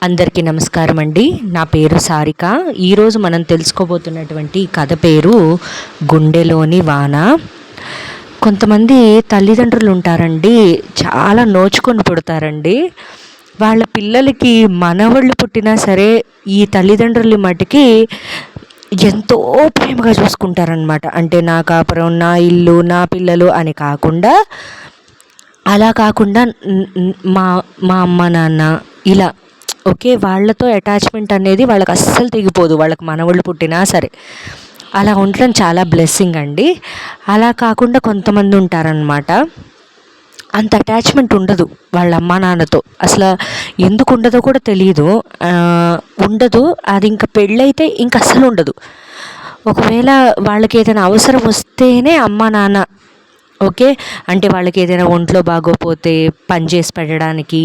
అందరికీ నమస్కారం అండి. నా పేరు సారిక. ఈరోజు మనం తెలుసుకోబోతున్నటువంటి కథ పేరు గుండెలోని వాన. కొంతమంది తల్లిదండ్రులు ఉంటారండి, చాలా నోచుకొని పుడతారండి. వాళ్ళ పిల్లలకి మనవళ్ళు పుట్టినా సరే ఈ తల్లిదండ్రుల మటుకి ఎంతో ప్రేమగా చూసుకుంటారనమాట. అంటే నా కాపురం, నా ఇల్లు, నా పిల్లలు అని కాకుండా, అలా కాకుండా మా మా అమ్మ నాన్న ఇలా ఓకే, వాళ్ళతో అటాచ్మెంట్ అనేది వాళ్ళకి అస్సలు తెగిపోదు, వాళ్ళకి మనవాళ్ళు పుట్టినా సరే. అలా ఉండడం చాలా బ్లెస్సింగ్ అండి. అలా కాకుండా కొంతమంది ఉంటారనమాట, అంత అటాచ్మెంట్ ఉండదు వాళ్ళ అమ్మా నాన్నతో. అసలు ఎందుకు ఉండదో కూడా తెలియదు. ఉండదు అది. ఇంకా పెళ్ళైతే ఇంక అస్సలు ఉండదు. ఒకవేళ వాళ్ళకి ఏదైనా అవసరం వస్తేనే అమ్మ నాన్న ఓకే, అంటే వాళ్ళకి ఏదైనా ఒంట్లో బాగోపోతే పని చేసి పెట్టడానికి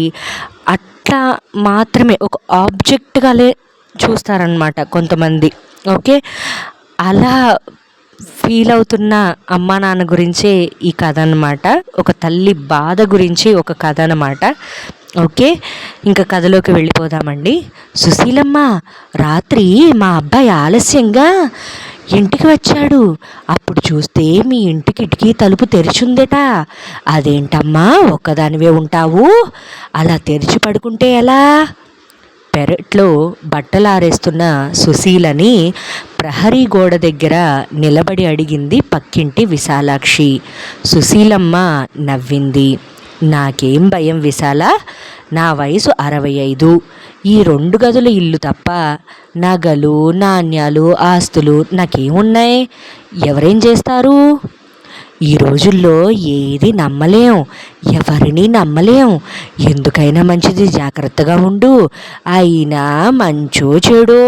అట్లా మాత్రమే ఒక ఆబ్జెక్ట్గాలే చూస్తారనమాట కొంతమంది. ఓకే, అలా ఫీల్ అవుతున్న అమ్మా నాన్న గురించే ఈ కథ అనమాట. ఒక తల్లి బాధ గురించి ఒక కథ అనమాట. ఓకే, ఇంకా కథలోకి వెళ్ళిపోదామండి. సుశీలమ్మ, రాత్రి మా అబ్బాయి ఆలస్యంగా ఇంటికి వచ్చాడు. అప్పుడు చూస్తే మీ ఇంటి కిటికీ తలుపు తెరిచుందట. అదేంటమ్మా ఒక్కదానివే ఉంటావు? అలా తెరిచి పడుకుంటే ఎలా? పెరట్లో బట్టలారేస్తున్న సుశీలని ప్రహరీ గోడ దగ్గర నిలబడి అడిగింది పక్కింటి విశాలాక్షి. సుశీలమ్మ నవ్వింది. నాకేం భయం విశాల, నా వయసు 65. ఈ 2 గదుల ఇల్లు తప్ప నగలు, నాణ్యాలు, ఆస్తులు నాకేమున్నాయి? ఎవరేం చేస్తారు? ఈ రోజుల్లో ఏది నమ్మలేం, ఎవరిని నమ్మలేం. ఎందుకైనా మంచిది జాగ్రత్తగా ఉండు. అయినా మంచో చెడో,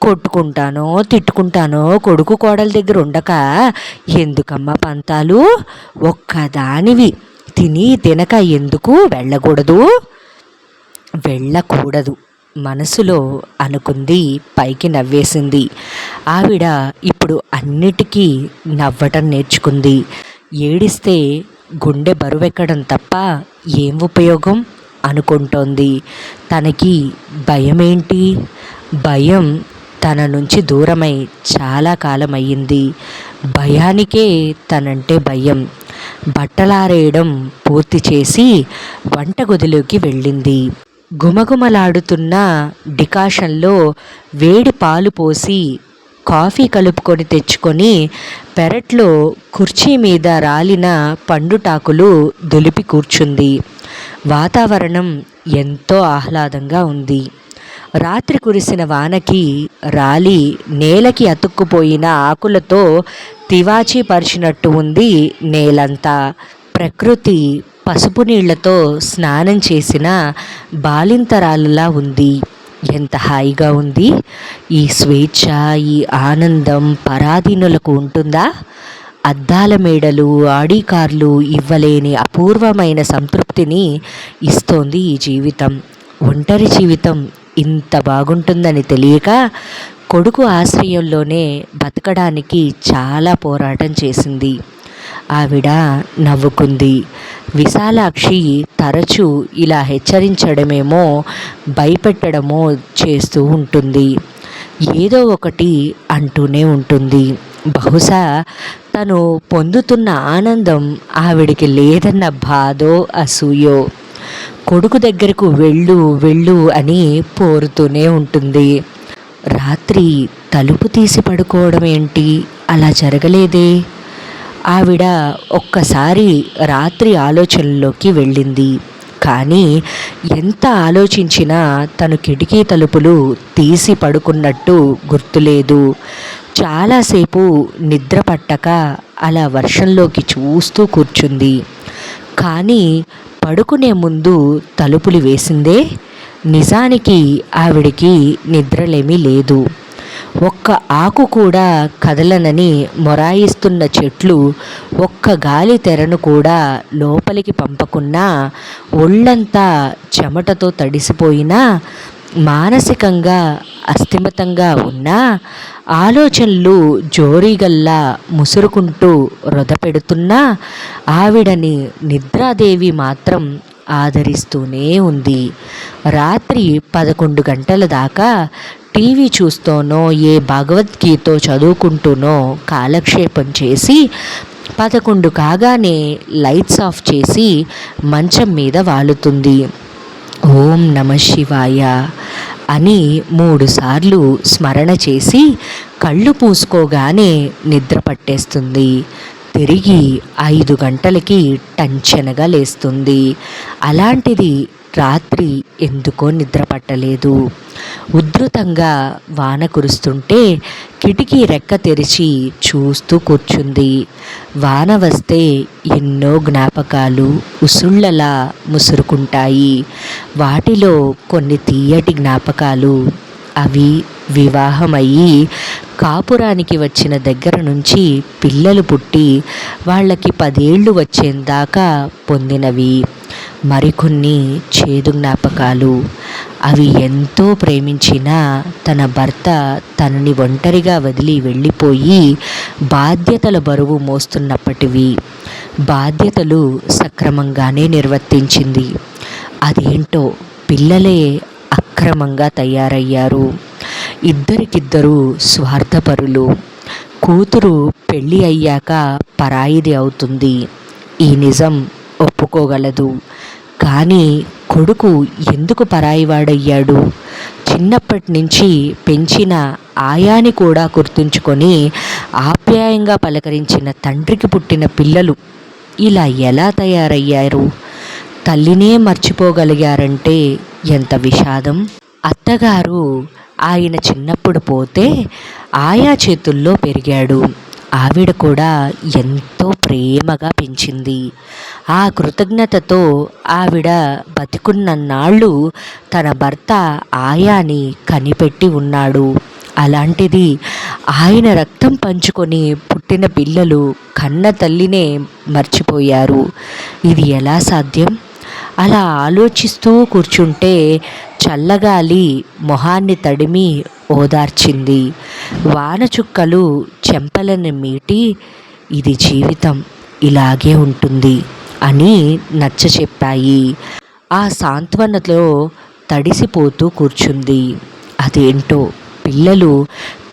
కొట్టుకుంటానో తిట్టుకుంటానో కొడుకు కోడల దగ్గర ఉండక ఎందుకమ్మా పంతాలు? ఒక్కదానివి తిని తినక ఎందుకు వెళ్ళకూడదు? వెళ్ళకూడదు మనసులో అనుకుంది, పైకి నవ్వేసింది. ఆవిడ ఇప్పుడు అన్నిటికీ నవ్వటం నేర్చుకుంది. ఏడిస్తే గుండె బరువెక్కడం తప్ప ఏం ఉపయోగం అనుకుంటోంది. తనకి భయమేంటి? భయం తన నుంచి దూరమై చాలా కాలం అయ్యింది. భయానికే తనంటే భయం. బట్టలారేయడం పూర్తి చేసి వంటగదిలోకి వెళ్ళింది. గుమగుమలాడుతున్న డికాషన్లో వేడి పాలు పోసి కాఫీ కలుపుకొని తెచ్చుకొని పెరట్లో కుర్చీ మీద రాలిన పండుటాకులు దులిపి కూర్చుంది. వాతావరణం ఎంతో ఆహ్లాదంగా ఉంది. రాత్రి కురిసిన వానకి రాలి నేలకి అతుక్కుపోయిన ఆకులతో తివాచీ పరిచినట్టు ఉంది నేలంతా. ప్రకృతి పసుపు నీళ్లతో స్నానం చేసిన బాలింతరాలులా ఉంది. ఎంత హాయిగా ఉంది! ఈ స్వేచ్ఛ, ఈ ఆనందం పరాధీనులకు ఉంటుందా? అద్దాల మేడలు, ఆడి కార్లు ఇవ్వలేని అపూర్వమైన సంతృప్తిని ఇస్తోంది ఈ జీవితం. ఒంటరి జీవితం ఇంత బాగుంటుందని తెలియక కొడుకు ఆశ్రయంలోనే బతకడానికి చాలా పోరాటం చేసింది. ఆవిడ నవ్వుకుంది. విశాలాక్షి తరచూ ఇలా హెచ్చరించడమేమో భయపెట్టడమో చేస్తూ ఉంటుంది. ఏదో ఒకటి అంటూనే ఉంటుంది. బహుశా తను పొందుతున్న ఆనందం ఆవిడికి లేదన్న బాధో అసూయో. కొడుకు దగ్గరకు వెళ్ళు వెళ్ళు అని పోరుతూనే ఉంటుంది. రాత్రి తలుపు తీసి పడుకోవడం ఏంటి? అలా జరగలేదే. ఆవిడ ఒక్కసారి రాత్రి ఆలోచనలోకి వెళ్ళింది. కానీ ఎంత ఆలోచించినా తను కిటికీ తలుపులు తీసి పడుకున్నట్టు గుర్తులేదు. చాలాసేపు నిద్ర పట్టక అలా వర్షంలోకి చూస్తూ కూర్చుంది. కానీ పడుకునే ముందు తలుపులు వేసిందే. నిజానికి ఆవిడికి నిద్రలేమీ లేదు. ఒక్క ఆకు కూడా కదలనని మొరాయిస్తున్న చెట్లు ఒక్క గాలి తెరను కూడా లోపలికి పంపకున్నా, ఒళ్ళంతా చెమటతో తడిసిపోయినా, మానసికంగా అస్థిమితంగా ఉన్నా, ఆలోచనలు జోరీగల్లా ముసురుకుంటూ రొదపెడుతున్నా ఆవిడని నిద్రాదేవి మాత్రం ఆదరిస్తూనే ఉంది. రాత్రి 11 గంటల దాకా టీవీ చూస్తూనో ఏ భగవద్గీతో చదువుకుంటూనో కాలక్షేపం చేసి 11 కాగానే లైట్స్ ఆఫ్ చేసి మంచం మీద వాలుతుంది. ఓం నమ శివాయ అని 3 సార్లు స్మరణ చేసి కళ్ళు మూసుకోగానే నిద్ర పట్టేస్తుంది. తిరిగి 5 గంటలకి టంచనగా లేస్తుంది. అలాంటిది రాత్రి ఎందుకో నిద్ర పట్టలేదు. ఉధృతంగా వాన కురుస్తుంటే కిటికీ రెక్క తెరిచి చూస్తూ కూర్చుంది. వాన వస్తే ఎన్నో జ్ఞాపకాలు ఉసుళ్ళలా ముసురుకుంటాయి. వాటిలో కొన్ని తీయటి జ్ఞాపకాలు. అవి వివాహమయ్యి కాపురానికి వచ్చిన దగ్గర నుంచి పిల్లలు పుట్టి వాళ్ళకి 10 ఏళ్ళు వచ్చేందాకా పొందినవి. మరికొన్ని చేదు జ్ఞాపకాలు. అవి ఎంతో ప్రేమించినా తన భర్త తనని ఒంటరిగా వదిలి వెళ్ళిపోయి బాధ్యతల బరువు మోస్తున్నప్పటివి. బాధ్యతలు సక్రమంగానే నిర్వర్తించింది. అదేంటో పిల్లలే అక్రమంగా తయారయ్యారు. ఇద్దరికిద్దరు స్వార్థపరులు. కూతురు పెళ్ళి అయ్యాక పరాయిది అవుతుంది. ఈ నిజం ఒప్పుకోగలదు. కానీ కొడుకు ఎందుకు పరాయివాడయ్యాడు? చిన్నప్పటి నుంచి పెంచిన ఆయాని కూడా గుర్తుంచుకొని ఆప్యాయంగా పలకరించిన తండ్రికి పుట్టిన పిల్లలు ఇలా ఎలా తయారయ్యారు? తల్లినే మర్చిపోగలిగారంటే ఎంత విషాదం. అత్తగారు ఆయన చిన్నప్పుడు పోతే ఆయా చేతుల్లో పెరిగాడు. ఆవిడ కూడా ఎంతో ప్రేమగా పెంచింది. ఆ కృతజ్ఞతతో ఆవిడ బతికున్నన్నాళ్ళు తన భర్త ఆయాని కనిపెట్టి ఉన్నాడు. అలాంటిది ఆయన రక్తం పంచుకొని పుట్టిన పిల్లలు కన్న తల్లినే మర్చిపోయారు. ఇది ఎలా సాధ్యం? అలా ఆలోచిస్తూ కూర్చుంటే చల్లగాలి మొహాన్ని తడిమి ఓదార్చింది. వాన చుక్కలు చెంపలను మీటి ఇది జీవితం, ఇలాగే ఉంటుంది అని నచ్చ చెప్పాయి. ఆ సాంత్వనలో తడిసిపోతూ కూర్చుంది. అదేంటో పిల్లలు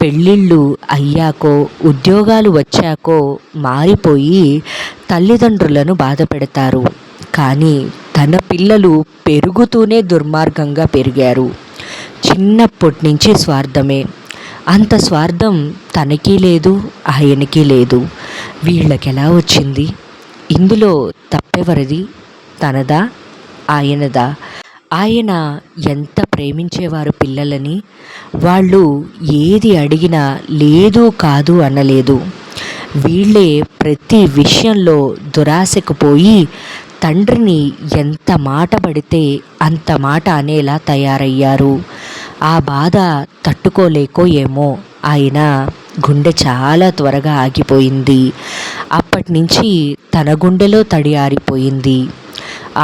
పెళ్ళిళ్ళు అయ్యాకో ఉద్యోగాలు వచ్చాకో మారిపోయి తల్లిదండ్రులను బాధ పెడతారు. కానీ తన పిల్లలు పెరుగుతూనే దుర్మార్గంగా పెరిగారు. చిన్నప్పటి నుంచి స్వార్థమే. అంత స్వార్థం తనకి లేదు, ఆయనకి లేదు. వీళ్ళకెలా వచ్చింది? ఇందులో తప్పెవరిది? తనదా, ఆయనదా? ఆయన ఎంత ప్రేమించేవారు పిల్లలని. వాళ్ళు ఏది అడిగినా లేదు కాదు అనలేదు. వీళ్ళే ప్రతి విషయంలో దురాశకు పోయి తండ్రిని ఎంత మాట పడితే అంత మాట అనేలా తయారయ్యారు. ఆ బాధ తట్టుకోలేకో ఏమో ఆయన గుండె చాలా త్వరగా ఆగిపోయింది. అప్పటి నుంచి తన గుండెలో తడి ఆరిపోయింది.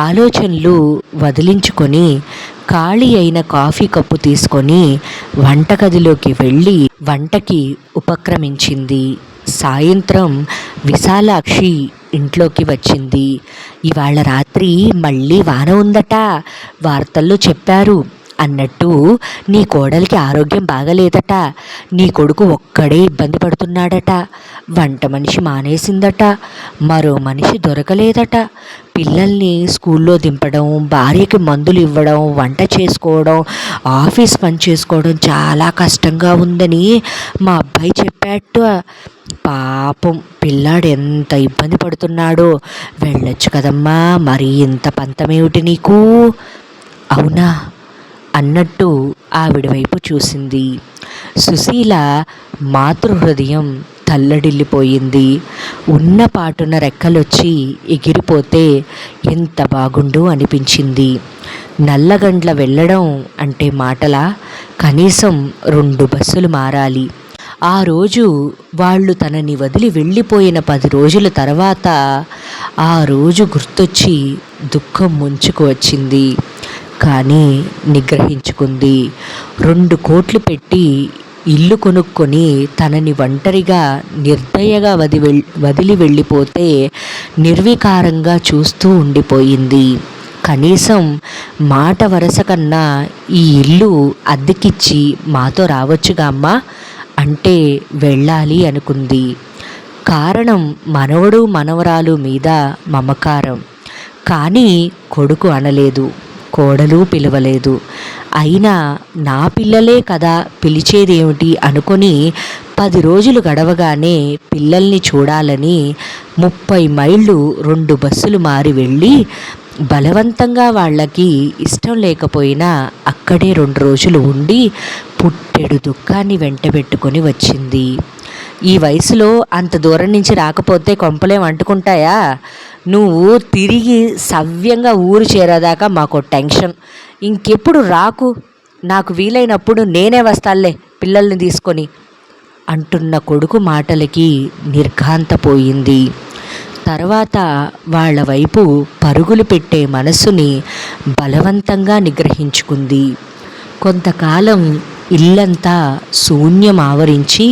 ఆలోచనలు వదిలించుకొని ఖాళీ అయిన కాఫీ కప్పు తీసుకొని వంటగదిలోకి వెళ్ళి వంటకి ఉపక్రమించింది. సాయంత్రం విశాలాక్షి ఇంట్లోకి వచ్చింది. ఇవాళ రాత్రి మళ్ళీ వాన ఉందట, వార్తల్లో చెప్పారు అన్నట్టు నీ కోడలికి ఆరోగ్యం బాగలేదట, నీ కొడుకు ఒక్కడే ఇబ్బంది పడుతున్నాడట, వంట మనిషి మానేసిందట, మరో మనిషి దొరకలేదట, పిల్లల్ని స్కూల్లో దింపడం, భార్యకి మందులు ఇవ్వడం, వంట చేసుకోవడం, ఆఫీస్ పని చేసుకోవడం చాలా కష్టంగా ఉందని మా అబ్బాయి చెప్పాట. పాపం పిల్లాడు ఎంత ఇబ్బంది పడుతున్నాడో, వెళ్ళొచ్చు కదమ్మా, మరి ఇంత పంతమేమిటి నీకు? అవునా అన్నట్టు ఆవిడ వైపు చూసింది. సుశీల మాతృహృదయం తల్లడిల్లిపోయింది. ఉన్న పాటున రెక్కలొచ్చి ఎగిరిపోతే ఎంత బాగుండు అనిపించింది. నల్లగండ్ల వెళ్ళడం అంటే మాటలా? కనీసం 2 బస్సులు మారాలి. ఆ రోజు వాళ్ళు తనని వదిలి వెళ్ళిపోయిన 10 రోజుల తర్వాత ఆ రోజు గుర్తొచ్చి దుఃఖం ముంచుకు వచ్చింది. కానీ నిగ్రహించుకుంది. 2 కోట్లు పెట్టి ఇల్లు కొనుక్కొని తనని ఒంటరిగా నిర్దయగా వదిలి వెళ్ళిపోతే నిర్వికారంగా చూస్తూ ఉండిపోయింది. కనీసం మాట వరస కన్నా ఈ ఇల్లు అద్దెకిచ్చి మాతో రావచ్చుగా అమ్మా అంటే వెళ్ళాలి అనుకుంది. కారణం మనవడు మనవరాలు మీద మమకారం. కానీ కొడుకు అనలేదు, కోడలు పిలవలేదు. అయినా నా పిల్లలే కదా పిలిచేదేమిటి అనుకొని 10 రోజులు గడవగానే పిల్లల్ని చూడాలని 30 మైళ్ళు 2 బస్సులు మారి వెళ్ళి బలవంతంగా వాళ్ళకి ఇష్టం లేకపోయినా అక్కడే 2 రోజులు ఉండి పుట్టెడు దుఃఖాన్ని వెంటబెట్టుకొని వచ్చింది. ఈ వయసులో అంత దూరం నుంచి రాకపోతే కొంపలేం అంటుకుంటాయా? నువ్వు తిరిగి సవ్యంగా ఊరు చేరేదాకా మాకు టెన్షన్. ఇంకెప్పుడు రాకు, నాకు వీలైనప్పుడు నేనే వస్తాలే పిల్లల్ని తీసుకొని అంటున్న కొడుకు మాటలకి నిర్ఘాంతపోయింది. తర్వాత వాళ్ళ వైపు పరుగులు పెట్టే మనసుని బలవంతంగా నిగ్రహించుకుంది. కొంతకాలం ఇల్లంతా శూన్యం ఆవరించి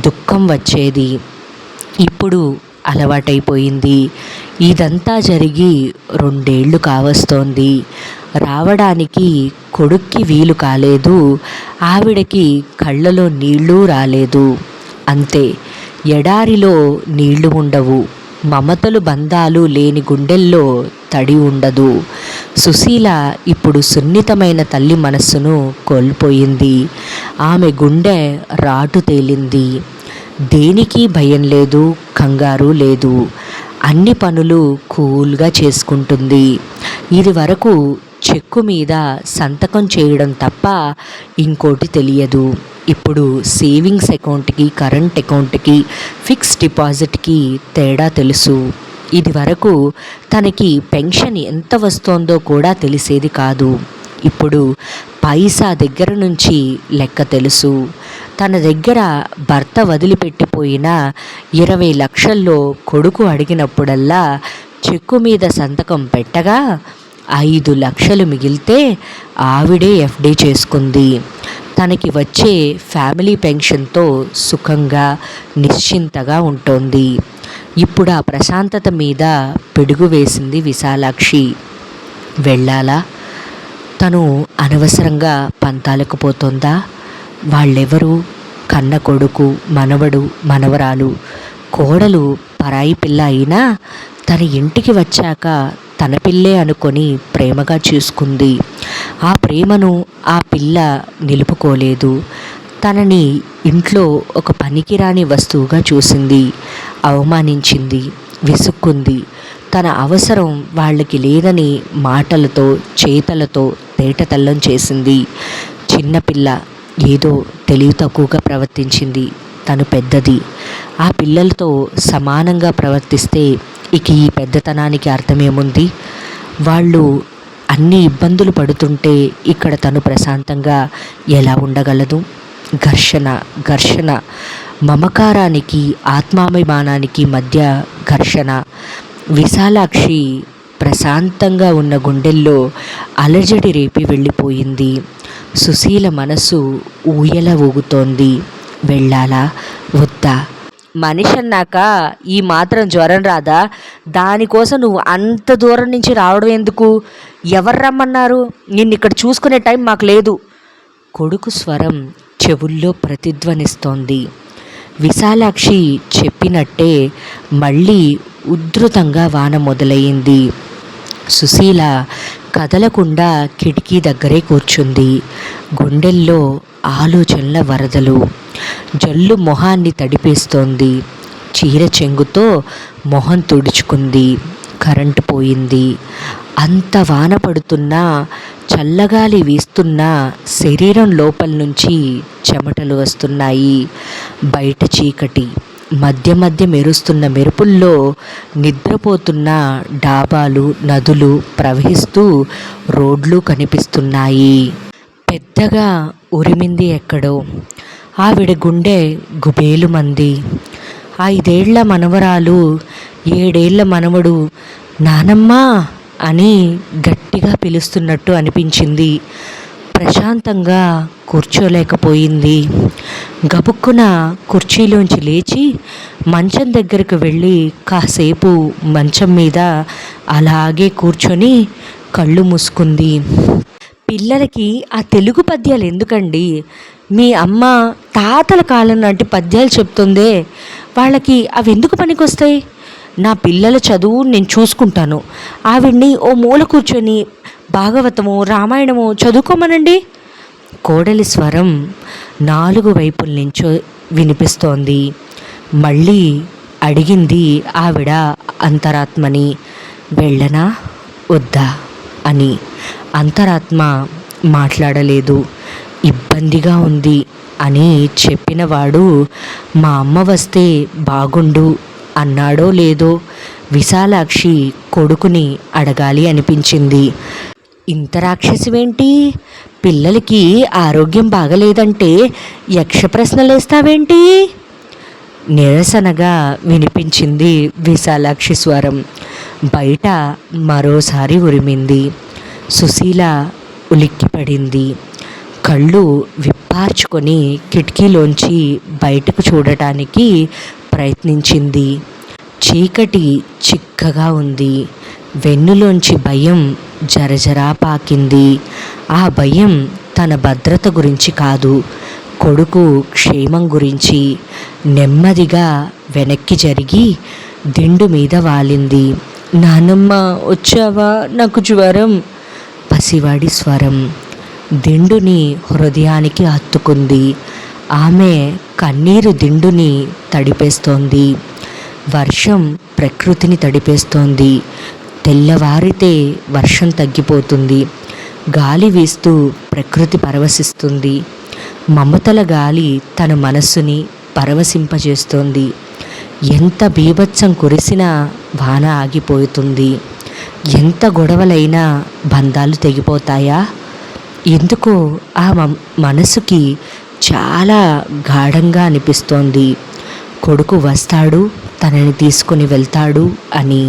దుఃఖం వచ్చేది. ఇప్పుడు అలవాటైపోయింది. ఇదంతా జరిగి 2 ఏళ్ళు కావస్తోంది. రావడానికి కొడుక్కి వీలు కాలేదు. ఆవిడకి కళ్ళలో నీళ్ళు రాలేదు. అంతే, ఎడారిలో నీళ్లు ఉండవు. మమతలు బంధాలు లేని గుండెల్లో తడి ఉండదు. సుశీల ఇప్పుడు సున్నితమైన తల్లి మనస్సును కోల్పోయింది. ఆమె గుండె రాటు తేలింది. దేనికి భయం లేదు, కంగారు లేదు. అన్ని పనులు కూల్గా చేసుకుంటుంది. ఇది వరకు చెక్కు మీద సంతకం చేయడం తప్ప ఇంకోటి తెలియదు. ఇప్పుడు సేవింగ్స్ అకౌంట్కి, కరెంట్ అకౌంట్కి, ఫిక్స్డ్ డిపాజిట్కి తేడా తెలుసు. ఇది వరకు తనకి పెన్షన్ ఎంత వస్తోందో కూడా తెలిసేది కాదు. ఇప్పుడు పైసా దగ్గర నుంచి లెక్క తెలుసు. తన దగ్గర భర్త వదిలిపెట్టిపోయిన 20 లక్షల్లో కొడుకు అడిగినప్పుడల్లా చెక్కు మీద సంతకం పెట్టగా 5 లక్షలు మిగిలితే ఆవిడే ఎఫ్డి చేసుకుంది. తనకి వచ్చే ఫ్యామిలీ పెన్షన్తో సుఖంగా నిశ్చింతగా ఉంటోంది. ఇప్పుడు ఆ ప్రశాంతత మీద పిడుగు వేసింది విశాలాక్షి. వెళ్ళాలా? తను అనవసరంగా పంతాలకు పోతోందా? వాళ్ళెవరు? కన్న కొడుకు, మనవడు, మనవరాలు. కోడలు పరాయి పిల్ల అయినా తన ఇంటికి వచ్చాక తన పిల్లే అనుకొని ప్రేమగా చూసుకుంది. ఆ ప్రేమను ఆ పిల్ల నిలుపుకోలేదు. తనని ఇంట్లో ఒక పనికిరాని వస్తువుగా చూసింది, అవమానించింది, విసుక్కుంది. తన అవసరం వాళ్ళకి లేదని మాటలతో చేతలతో తేటతెల్లం చేసింది. చిన్నపిల్ల ఏదో తెలివి తక్కువగా ప్రవర్తించింది. తను పెద్దది. ఆ పిల్లలతో సమానంగా ప్రవర్తిస్తే ఇక ఈ పెద్దతనానికి అర్థమేముంది? వాళ్ళు అన్ని ఇబ్బందులు పడుతుంటే ఇక్కడ తను ప్రశాంతంగా ఎలా ఉండగలదు? ఘర్షణ ఘర్షణ, మమకారానికి ఆత్మాభిమానానికి మధ్య ఘర్షణ. విశాలాక్షి ప్రశాంతంగా ఉన్న గుండెల్లో అలజడి రేపి వెళ్ళిపోయింది. సుశీల మనసు ఊయల ఊగుతోంది. వెళ్ళాలా వద్దా? మనిషి అన్నాక ఈ మాత్రం జ్వరం రాదా? దానికోసం నువ్వు అంత దూరం నుంచి రావడం ఎందుకు? ఎవరు రమ్మన్నారు? నిన్ను ఇక్కడ చూసుకునే టైం మాకు లేదు. కొడుకు స్వరం చెవుల్లో ప్రతిధ్వనిస్తోంది. విశాలాక్షి చెప్పినట్టే మళ్ళీ ఉధృతంగా వాన మొదలయ్యింది. సుశీల కదలకుండా కిటికీ దగ్గరే కూర్చుంది. గుండెల్లో ఆలోచనల వరదలు. జల్లు మొహాన్ని తడిపేస్తోంది. చీర చెంగుతో మొహం తుడుచుకుంది. కరెంటు పోయింది. అంత వాన పడుతున్నా, చల్లగాలి వీస్తున్నా శరీరం లోపల నుంచి చెమటలు వస్తున్నాయి. బయట చీకటి. మధ్య మధ్య మెరుస్తున్న మెరుపుల్లో నిద్రపోతున్న డాబాలు, నదులు ప్రవహిస్తూ రోడ్లు కనిపిస్తున్నాయి. పెద్దగా ఉరిమింది ఎక్కడో. ఆవిడ గుండె గుబేలుమంది. 5 ఏళ్ల మనవరాలు, 7 ఏళ్ల మనవడు నానమ్మా అని గట్టిగా పిలుస్తున్నట్టు అనిపించింది. ప్రశాంతంగా కూర్చోలేకపోయింది. గబుక్కున కుర్చీలోంచి లేచి మంచం దగ్గరకు వెళ్ళి కాసేపు మంచం మీద అలాగే కూర్చొని కళ్ళు మూసుకుంది. పిల్లలకి ఆ తెలుగు పద్యాలు ఎందుకండి? మీ అమ్మ తాతల కాలం నాటి పద్యాలు చెప్తుందే, వాళ్ళకి అవి ఎందుకు పనికొస్తాయి? నా పిల్లల చదువు నేను చూసుకుంటాను, ఆవిడ్ని ఓ మూల కూర్చొని భాగవతము రామాయణము చదువుకోమనండి. కోడలి స్వరం 4 వైపుల నుంచో వినిపిస్తోంది. మళ్ళీ అడిగింది ఆవిడ అంతరాత్మని, వెళ్ళనా వద్దా అని. అంతరాత్మ మాట్లాడలేదు. ఇబ్బందిగా ఉంది అని చెప్పినవాడు మా అమ్మ వస్తే బాగుండు అన్నాడో లేదో విశాలాక్షి కొడుకుని అడగాలి అనిపించింది. ఇంత రాక్షసివేంటి? పిల్లలకి ఆరోగ్యం బాగలేదంటే యక్ష ప్రశ్నలేస్తావేంటి? నిరసనగా వినిపించింది విశాలాక్షి స్వరం. బయట మరోసారి ఉరిమింది. సుశీల ఉలిక్కిపడింది. కళ్ళు విప్పార్చుకొని కిటికీలోంచి బయటకు చూడటానికి ప్రయత్నించింది. చీకటి చిక్కగా ఉంది. వెన్నులోంచి భయం జరజరా పాకింది. ఆ భయం తన భద్రత గురించి కాదు, కొడుకు క్షేమం గురించి. నెమ్మదిగా వెనక్కి జరిగి దిండు మీద వాలింది. నానమ్మ వచ్చావా? నాకు జ్వరం. పసివాడి స్వరం దిండుని హృదయానికి హత్తుకుంది. ఆమె కన్నీరు దిండుని తడిపేస్తోంది. వర్షం ప్రకృతిని తడిపేస్తోంది. తెల్లవారితే వర్షం తగ్గిపోతుంది. గాలి వీస్తూ ప్రకృతి పరవశిస్తుంది. మమతల గాలి తన మనస్సుని పరవశింపజేస్తోంది. ఎంత బీభత్సం కురిసినా వాన ఆగిపోతుంది. ఎంత గొడవలైనా బంధాలు తెగిపోతాయా? ఎందుకో ఆ మనసుకి చాలా గాఢంగా అనిపిస్తోంది. కొడుకు వస్తాడు, తనని తీసుకొని వెళ్తాడు అని.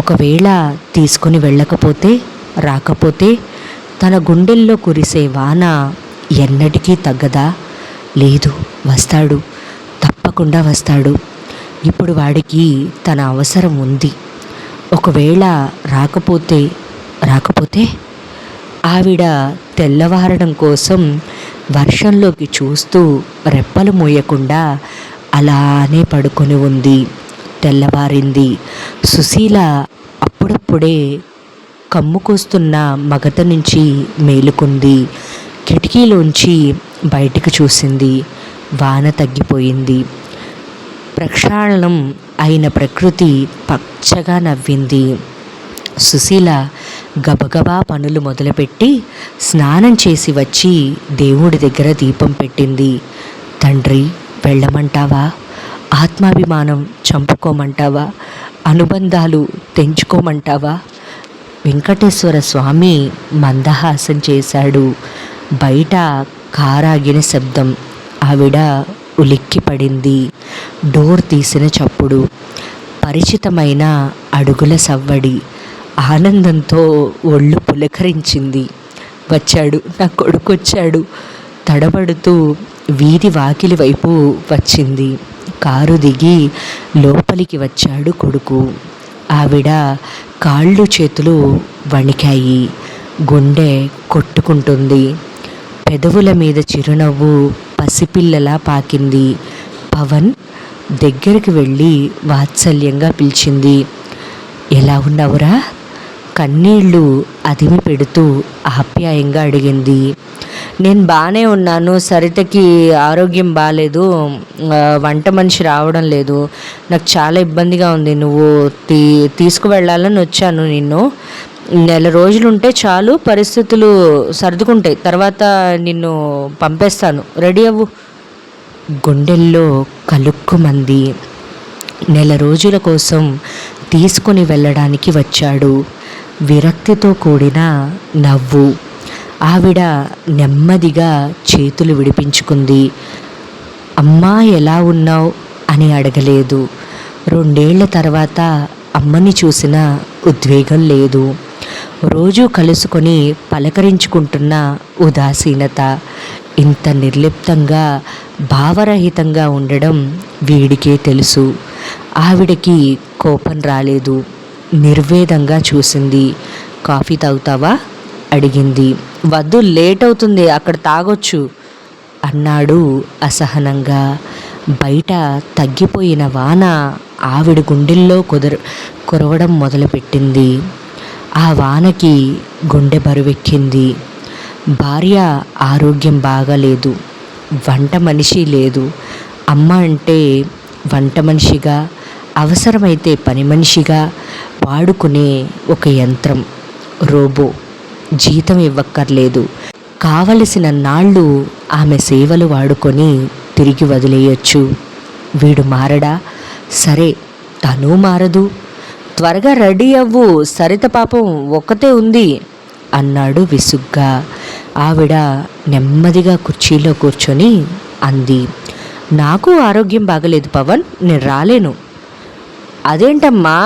ఒకవేళ తీసుకొని వెళ్ళకపోతే, రాకపోతే తన గుండెల్లో కురిసే వాన ఎన్నటికీ తగ్గదా? లేదు, వస్తాడు, తప్పకుండా వస్తాడు. ఇప్పుడు వాడికి తన అవసరం ఉంది. ఒకవేళ రాకపోతే ఆవిడ తెల్లవారడం కోసం వర్షంలోకి చూస్తూ రెప్పలు మూయకుండా అలానే పడుకొని ఉంది. తెల్లవారింది. సుశీల అప్పుడప్పుడే కమ్ముకొస్తున్న మగత నుంచి మేలుకుంది. కిటికీలోంచి బయటికి చూసింది. వాన తగ్గిపోయింది. ప్రక్షాళనం అయిన ప్రకృతి పచ్చగా నవ్వింది. సుశీల గబగబా పనులు మొదలుపెట్టి స్నానం చేసి వచ్చి దేవుడి దగ్గర దీపం పెట్టింది. తండ్రి, వెళ్ళమంటావా? ఆత్మాభిమానం చంపుకోమంటావా? అనుబంధాలు తెంచుకోమంటావా? వెంకటేశ్వర స్వామి మందహాసం చేశాడు. బయట కారాగిన శబ్దం. ఆవిడ ఉలిక్కిపడింది. డోర్ తీసిన చప్పుడు, పరిచితమైన అడుగుల సవ్వడి. ఆనందంతో ఒళ్ళు పులకరించింది. వచ్చాడు, నా కొడుకు వచ్చాడు. తడబడుతూ వీధి వాకిలి వైపు వచ్చింది. కారు దిగి లోపలికి వచ్చాడు కొడుకు. ఆవిడ కాళ్ళు చేతులు వణికాయి. గుండె కొట్టుకుంటుంది. పెదవుల మీద చిరునవ్వు పసిపిల్లలా పాకింది. పవన్ దగ్గరికి వెళ్ళి వాత్సల్యంగా పిలిచింది. ఎలా ఉన్నావురా? కన్నీళ్ళు అదిమి పెడుతూ ఆప్యాయంగా అడిగింది. నేను బాగానే ఉన్నాను. సరితకి ఆరోగ్యం బాగాలేదు, వంట మనిషి రావడం లేదు, నాకు చాలా ఇబ్బందిగా ఉంది. నువ్వు తీసుకువెళ్ళాలని వచ్చాను. నిన్ను నెల రోజులు ఉంటే చాలు, పరిస్థితులు సర్దుకుంటాయి, తర్వాత నిన్ను పంపేస్తాను, రెడీ అవ్వు. గుండెల్లో కలుక్కుమంది. నెల రోజుల కోసం తీసుకొని వెళ్ళడానికి వచ్చాడు. విరక్తితో కూడిన నవ్వు. ఆవిడ నెమ్మదిగా చేతులు విడిపించుకుంది. అమ్మా ఎలా ఉన్నావు అని అడగలేదు. 2 ఏళ్ల తర్వాత అమ్మని చూసిన ఉద్వేగం లేదు. రోజూ కలుసుకొని పలకరించుకుంటున్న ఉదాసీనత. ఇంత నిర్లిప్తంగా భావరహితంగా ఉండడం వీడికే తెలుసు. ఆవిడకి కోపం రాలేదు. నిర్వేదంగా చూసింది. కాఫీ తాగుతావా అడిగింది. వద్దు, లేట్ అవుతుంది, అక్కడ తాగొచ్చు అన్నాడు అసహనంగా. బయట తగ్గిపోయిన వాన ఆవిడ గుండెల్లో కురవడం మొదలుపెట్టింది. ఆ వానకి గుండె బరువెక్కింది. భార్య ఆరోగ్యం బాగాలేదు, వంట మనిషి లేదు. అమ్మ అంటే వంట మనిషిగా, అవసరమైతే పని మనిషిగా వాడుకునే ఒక యంత్రం, రోబో. జీతం ఇవ్వక్కర్లేదు, కావలసిన నాళ్ళు ఆమె సేవలు వాడుకొని తిరిగి వదిలేయచ్చు. వీడు మారడా? సరే, తను మారదు. త్వరగా రెడీ అవ్వు, సరిత పాపం ఒక్కతే ఉంది అన్నాడు విసుగ్గా. ఆవిడ నెమ్మదిగా కుర్చీలో కూర్చొని అంది, నాకు ఆరోగ్యం బాగలేదు పవన్, నేను రాలేను. అదేంటమ్మా,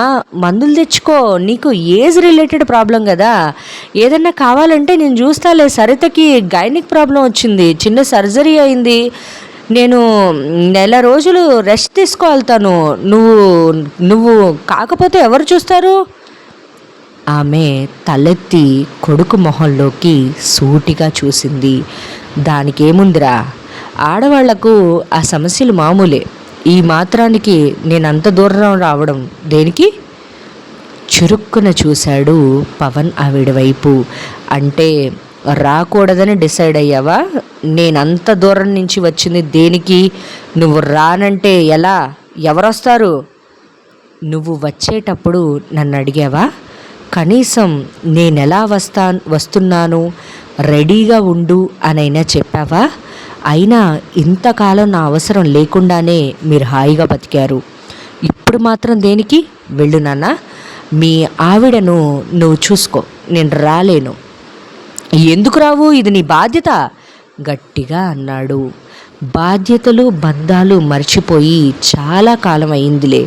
మందులు తెచ్చుకో, నీకు ఏజ్ రిలేటెడ్ ప్రాబ్లం కదా. ఏదన్నా కావాలంటే నేను చూస్తాలే. సరితకి గైనిక్ ప్రాబ్లం వచ్చింది, చిన్న సర్జరీ అయింది. నేను నెల రోజులు రెస్ట్ తీసుకోగలుగుతాను. నువ్వు కాకపోతే ఎవరు చూస్తారు? ఆమె తలెత్తి కొడుకు మొహంలోకి సూటిగా చూసింది. దానికేముందిరా, ఆడవాళ్లకు ఆ సమస్యలు మామూలే. ఈ మాత్రానికి నేనంత దూరం రావడం దేనికి? చురుక్కున చూశాడు పవన్ ఆవిడ వైపు. అంటే రాకూడదని డిసైడ్ అయ్యావా? నేనంత దూరం నుంచి వచ్చింది దేనికి? నువ్వు రానంటే ఎలా? ఎవరొస్తారు? నువ్వు వచ్చేటప్పుడు నన్ను అడిగావా? కనీసం నేనెలా వస్తున్నాను, రెడీగా ఉండు అనైనా చెప్పావా? అయినా ఇంతకాలం నా అవసరం లేకుండానే మీరు హాయిగా బతికారు. ఇప్పుడు మాత్రం దేనికి? వెళ్ళు నాన్న, మీ ఆవిడను నువ్వు చూసుకో, నేను రాలేను. ఎందుకు రావు? ఇది నీ బాధ్యత గట్టిగా అన్నాడు. బాధ్యతలు బంధాలు మర్చిపోయి చాలా కాలం అయిందిలే,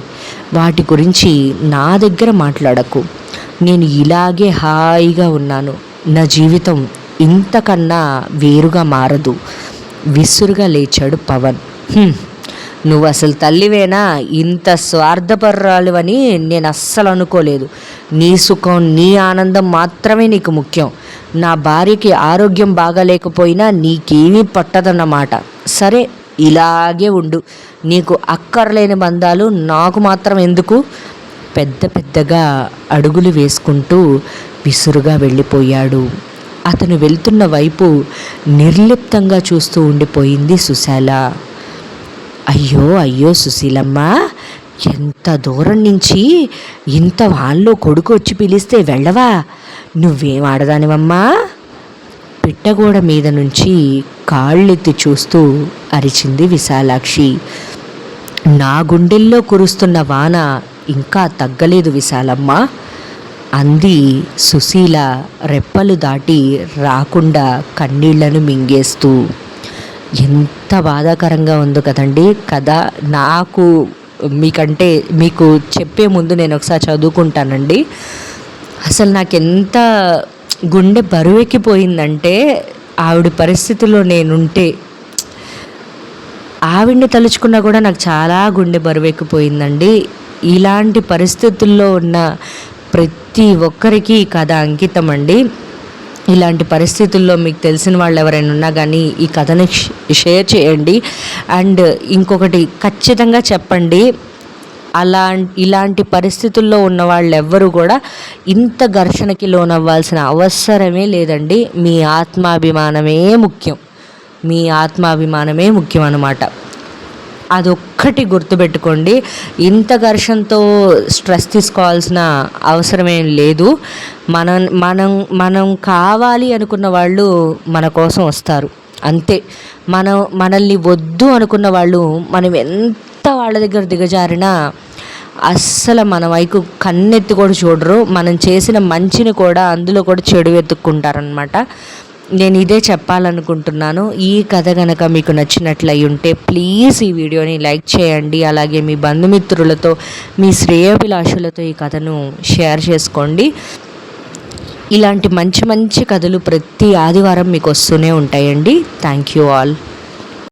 వాటి గురించి నా దగ్గర మాట్లాడకు. నేను ఇలాగే హాయిగా ఉన్నాను. నా జీవితం ఇంతకన్నా వేరుగా మారదు. విసురుగా లేచాడు పవన్. నువ్వు అసలు తల్లివేనా? ఇంత స్వార్థపరురాలు అని నేను అస్సలు అనుకోలేదు. నీ సుఖం, నీ ఆనందం మాత్రమే నీకు ముఖ్యం. నా భార్యకి ఆరోగ్యం బాగాలేకపోయినా నీకేమీ పట్టదన్నమాట. సరే, ఇలాగే ఉండు. నీకు అక్కర్లేని బంధాలు నాకు మాత్రం ఎందుకు? పెద్ద పెద్దగా అడుగులు వేసుకుంటూ విసురుగా వెళ్ళిపోయాడు. అతను వెళ్తున్న వైపు నిర్లిప్తంగా చూస్తూ ఉండిపోయింది సుశీల. అయ్యో అయ్యో సుశీలమ్మ, ఎంత దూరం నుంచి ఇంత వాన్లో కొడుకు వచ్చి పిలిస్తే వెళ్ళవా? నువ్వేం ఆడదానివమ్మా? పిట్టగోడ మీద నుంచి కాళ్ళెత్తి చూస్తూ అరిచింది విశాలాక్షి. నా గుండెల్లో కురుస్తున్న వాన ఇంకా తగ్గలేదు విశాలమ్మ అంది సుశీల రెప్పలు దాటి రాకుండా కన్నీళ్లను మింగేస్తూ. ఎంత బాధాకరంగా ఉందో కదండి కథ. నాకు మీకు చెప్పే ముందు నేను ఒకసారి చదువుకుంటానండి. అసలు నాకెంత గుండె బరువెక్కిపోయిందంటే, ఆవిడ పరిస్థితిలో నేనుంటే, ఆవిడ్ని తలుచుకున్నా కూడా నాకు చాలా గుండె బరువెక్కిపోయిందండి. ఇలాంటి పరిస్థితుల్లో ఉన్న ప్రతి ఒక్కరికి ఈ కథ అంకితం అండి. ఇలాంటి పరిస్థితుల్లో మీకు తెలిసిన వాళ్ళు ఎవరైనా ఉన్నా కానీ ఈ కథని షేర్ చేయండి. అండ్ ఇంకొకటి ఖచ్చితంగా చెప్పండి, ఇలాంటి పరిస్థితుల్లో ఉన్న వాళ్ళు ఎవ్వరూ కూడా ఇంత ఘర్షణకి లోనవ్వాల్సిన అవసరమే లేదండి. మీ ఆత్మాభిమానమే ముఖ్యం. మీ ఆత్మాభిమానమే ముఖ్యం అన్నమాట. అదొక్కటి గుర్తుపెట్టుకోండి. ఇంత ఘర్షణతో స్ట్రెస్ తీసుకోవాల్సిన అవసరమేం లేదు. మనం కావాలి అనుకున్న వాళ్ళు మన కోసం వస్తారు, అంతే. మనల్ని వద్దు అనుకున్న వాళ్ళు మనం ఎంత వాళ్ళ దగ్గర దిగజారినా అస్సలు మన వైపు కన్నెత్తి కూడా చూడరు. మనం చేసిన మంచిని కూడా అందులో కూడా చెడు వెతుక్కుంటారనమాట. నేను ఇదే చెప్పాలనుకుంటున్నాను. ఈ కథ కనుక మీకు నచ్చినట్లయి ఉంటే ప్లీజ్ ఈ వీడియోని లైక్ చేయండి. అలాగే మీ బంధుమిత్రులతో, మీ శ్రేయోభిలాషులతో ఈ కథను షేర్ చేసుకోండి. ఇలాంటి మంచి మంచి కథలు ప్రతి ఆదివారం మీకు వస్తూనే ఉంటాయండి. Thank you all.